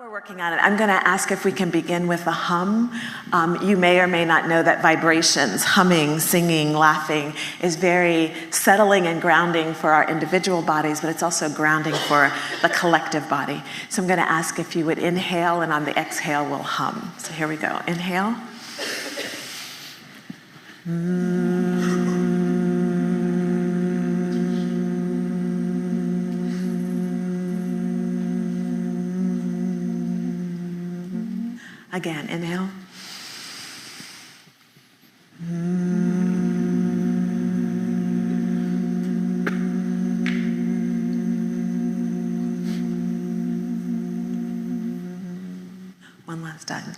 we're working on it, I'm going to ask if we can begin with a hum. You may or may not know that vibrations, humming, singing, laughing, is very settling and grounding for our individual bodies, but it's also grounding for the collective body. So I'm going to ask if you would inhale, and on the exhale, we'll hum. So here we go. Inhale. Again, inhale. One last time.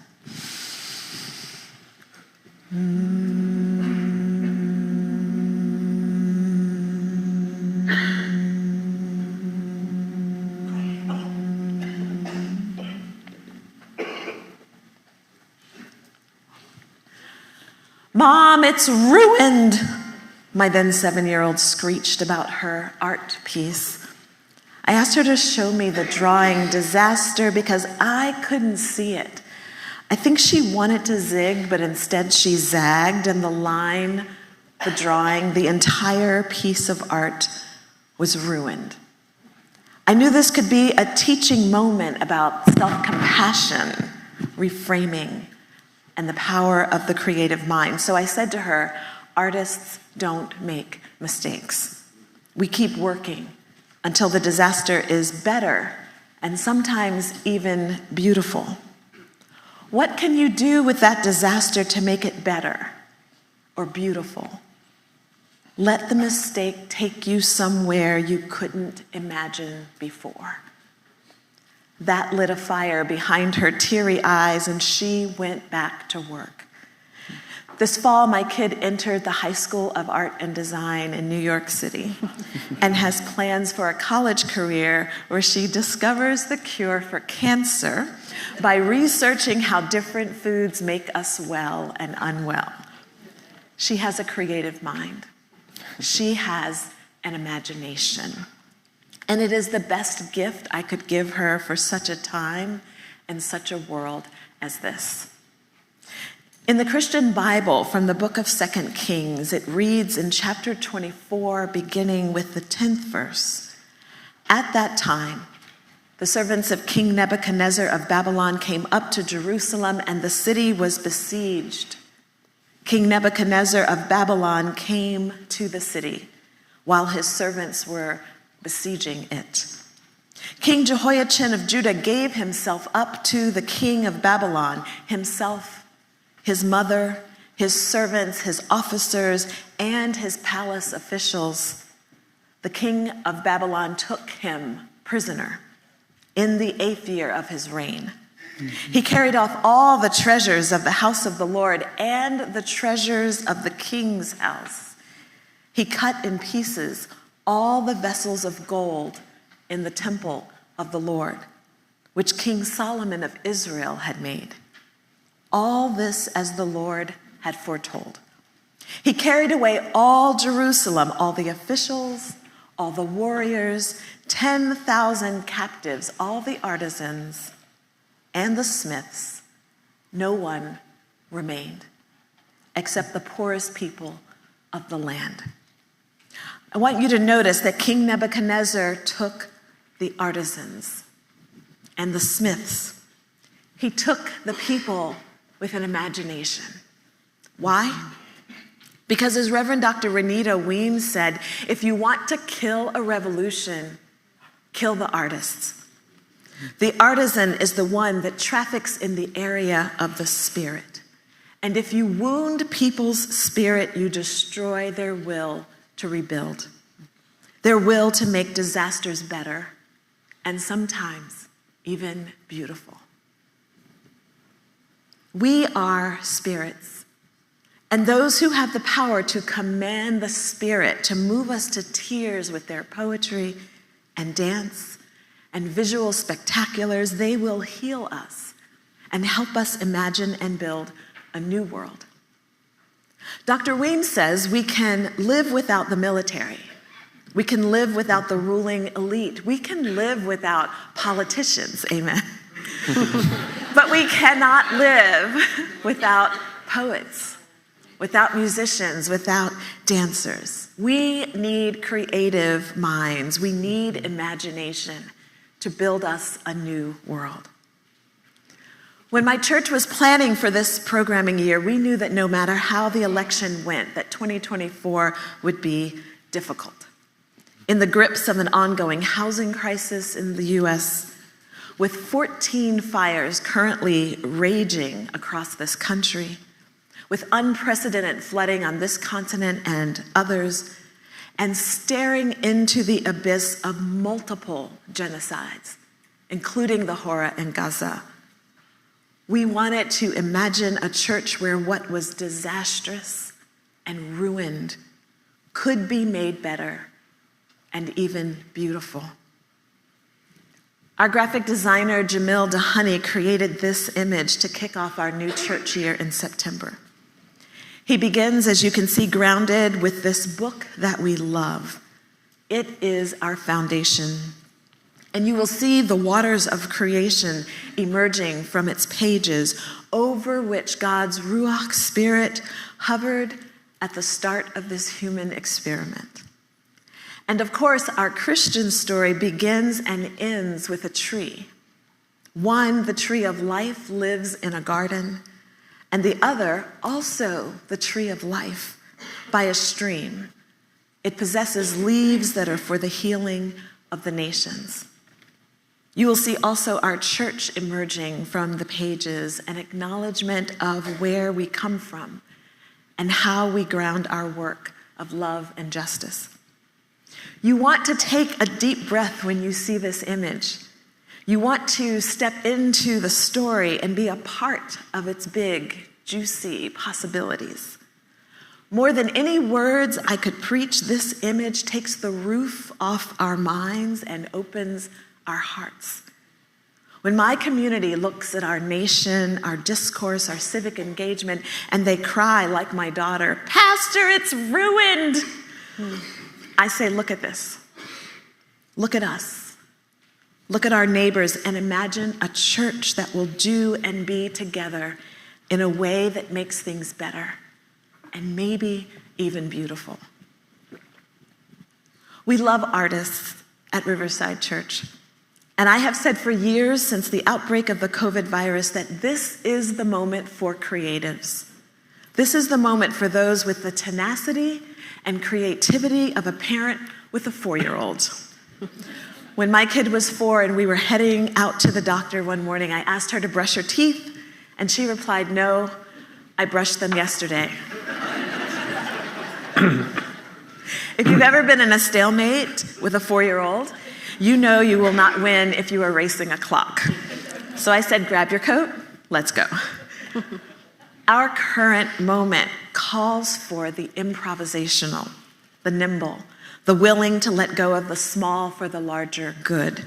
"Mom, it's ruined," my then 7-year-old screeched about her art piece. I asked her to show me the drawing disaster because I couldn't see it. I think she wanted to zig, but instead she zagged, and the line, the drawing, the entire piece of art was ruined. I knew this could be a teaching moment about self-compassion, reframing, and the power of the creative mind. So I said to her, artists don't make mistakes. We keep working until the disaster is better and sometimes even beautiful. What can you do with that disaster to make it better or beautiful? Let the mistake take you somewhere you couldn't imagine before. That lit a fire behind her teary eyes, and she went back to work. This fall, my kid entered the High School of Art and Design in New York City and has plans for a college career where she discovers the cure for cancer by researching how different foods make us well and unwell. She has a creative mind. She has an imagination. And it is the best gift I could give her for such a time and such a world as this. In the Christian Bible, from the book of 2 Kings, it reads in chapter 24, beginning with the 10th verse, "At that time, the servants of King Nebuchadnezzar of Babylon came up to Jerusalem, and the city was besieged. King Nebuchadnezzar of Babylon came to the city while his servants were besieging it. King Jehoiachin of Judah gave himself up to the king of Babylon, himself, his mother, his servants, his officers, and his palace officials. The king of Babylon took him prisoner in the 8th year of his reign. He carried off all the treasures of the house of the Lord and the treasures of the king's house. He cut in pieces all the vessels of gold in the temple of the Lord, which King Solomon of Israel had made. All this as the Lord had foretold. He carried away all Jerusalem, all the officials, all the warriors, 10,000 captives, all the artisans, and the smiths. No one remained, except the poorest people of the land." I want you to notice that King Nebuchadnezzar took the artisans and the smiths. He took the people with an imagination. Why? Because as Reverend Dr. Renita Weems said, if you want to kill a revolution, kill the artists. The artisan is the one that traffics in the area of the spirit. And if you wound people's spirit, you destroy their will to rebuild, their will to make disasters better, and sometimes even beautiful. We are spirits, and those who have the power to command the spirit to move us to tears with their poetry and dance and visual spectaculars, they will heal us and help us imagine and build a new world. Dr. Weems says we can live without the military. We can live without the ruling elite. We can live without politicians, amen. But we cannot live without poets, without musicians, without dancers. We need creative minds. We need imagination to build us a new world. When my church was planning for this programming year, we knew that no matter how the election went, that 2024 would be difficult. In the grips of an ongoing housing crisis in the U.S., with 14 fires currently raging across this country, with unprecedented flooding on this continent and others, and staring into the abyss of multiple genocides, including the horror in Gaza, we wanted to imagine a church where what was disastrous and ruined could be made better and even beautiful. Our graphic designer, Jamil Dahani, created this image to kick off our new church year in September. He begins, as you can see, grounded with this book that we love. It is our foundation. And you will see the waters of creation emerging from its pages, over which God's Ruach Spirit hovered at the start of this human experiment. And of course, our Christian story begins and ends with a tree. One, the tree of life, lives in a garden, and the other, also the tree of life, by a stream. It possesses leaves that are for the healing of the nations. You will see also our church emerging from the pages, an acknowledgement of where we come from and how we ground our work of love and justice. You want to take a deep breath when you see this image. You want to step into the story and be a part of its big, juicy possibilities. More than any words I could preach, this image takes the roof off our minds and opens our hearts. When my community looks at our nation, our discourse, our civic engagement, and they cry like my daughter, "Pastor, it's ruined," I say, look at this. Look at us. Look at our neighbors and imagine a church that will do and be together in a way that makes things better and maybe even beautiful. We love artists at Riverside Church. And I have said for years since the outbreak of the COVID virus that this is the moment for creatives. This is the moment for those with the tenacity and creativity of a parent with a 4-year-old. When my kid was 4 and we were heading out to the doctor one morning, I asked her to brush her teeth, and she replied, "No, I brushed them yesterday." If you've ever been in a stalemate with a 4-year-old, you know you will not win if you are racing a clock. So I said, grab your coat, let's go. Our current moment calls for the improvisational, the nimble, the willing to let go of the small for the larger good,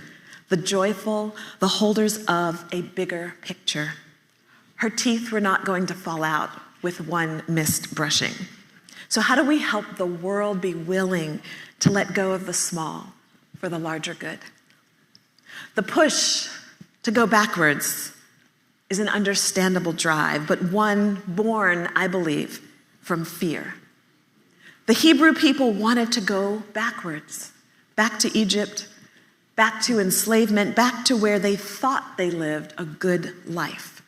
the joyful, the holders of a bigger picture. Her teeth were not going to fall out with one missed brushing. So how do we help the world be willing to let go of the small for the larger good? The push to go backwards is an understandable drive, but one born, I believe, from fear. The Hebrew people wanted to go backwards, back to Egypt, back to enslavement, back to where they thought they lived a good life.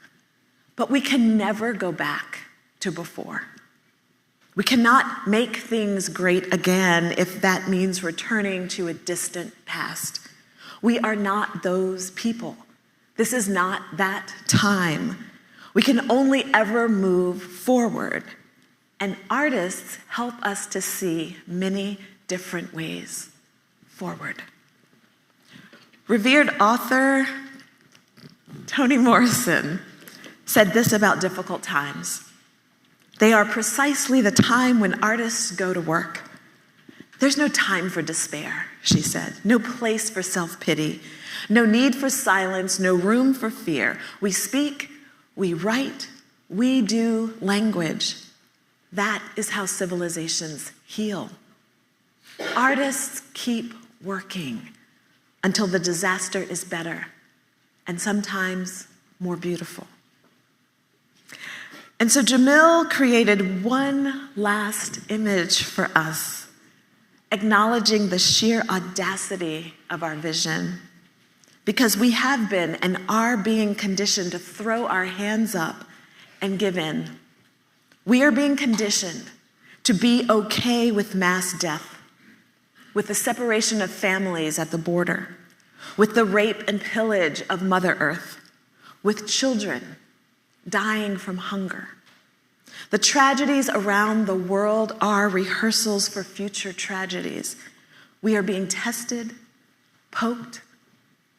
But we can never go back to before. We cannot make things great again if that means returning to a distant past. We are not those people. This is not that time. We can only ever move forward. And artists help us to see many different ways forward. Revered author Toni Morrison said this about difficult times. They are precisely the time when artists go to work. There's no time for despair, she said. No place for self-pity. No need for silence. No room for fear. We speak, we write, we do language. That is how civilizations heal. Artists keep working until the disaster is better and sometimes more beautiful. And so Jamil created one last image for us, acknowledging the sheer audacity of our vision, because we have been and are being conditioned to throw our hands up and give in. We are being conditioned to be okay with mass death, with the separation of families at the border, with the rape and pillage of Mother Earth, with children dying from hunger. The tragedies around the world are rehearsals for future tragedies. We are being tested, poked,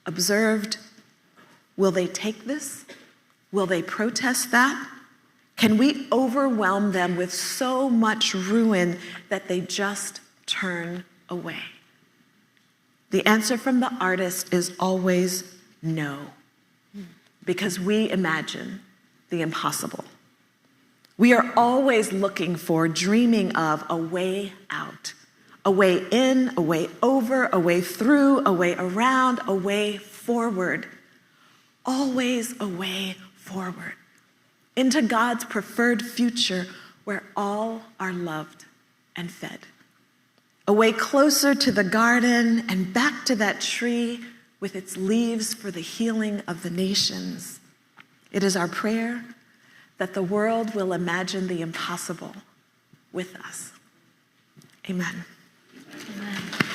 observed. Will they take this? Will they protest that? Can we overwhelm them with so much ruin that they just turn away? The answer from the artist is always no, because we imagine the impossible. We are always looking for, dreaming of a way out, a way in, a way over, a way through, a way around, a way forward. Always a way forward into God's preferred future where all are loved and fed. A way closer to the garden and back to that tree with its leaves for the healing of the nations. It is our prayer that the world will imagine the impossible with us. Amen. Amen.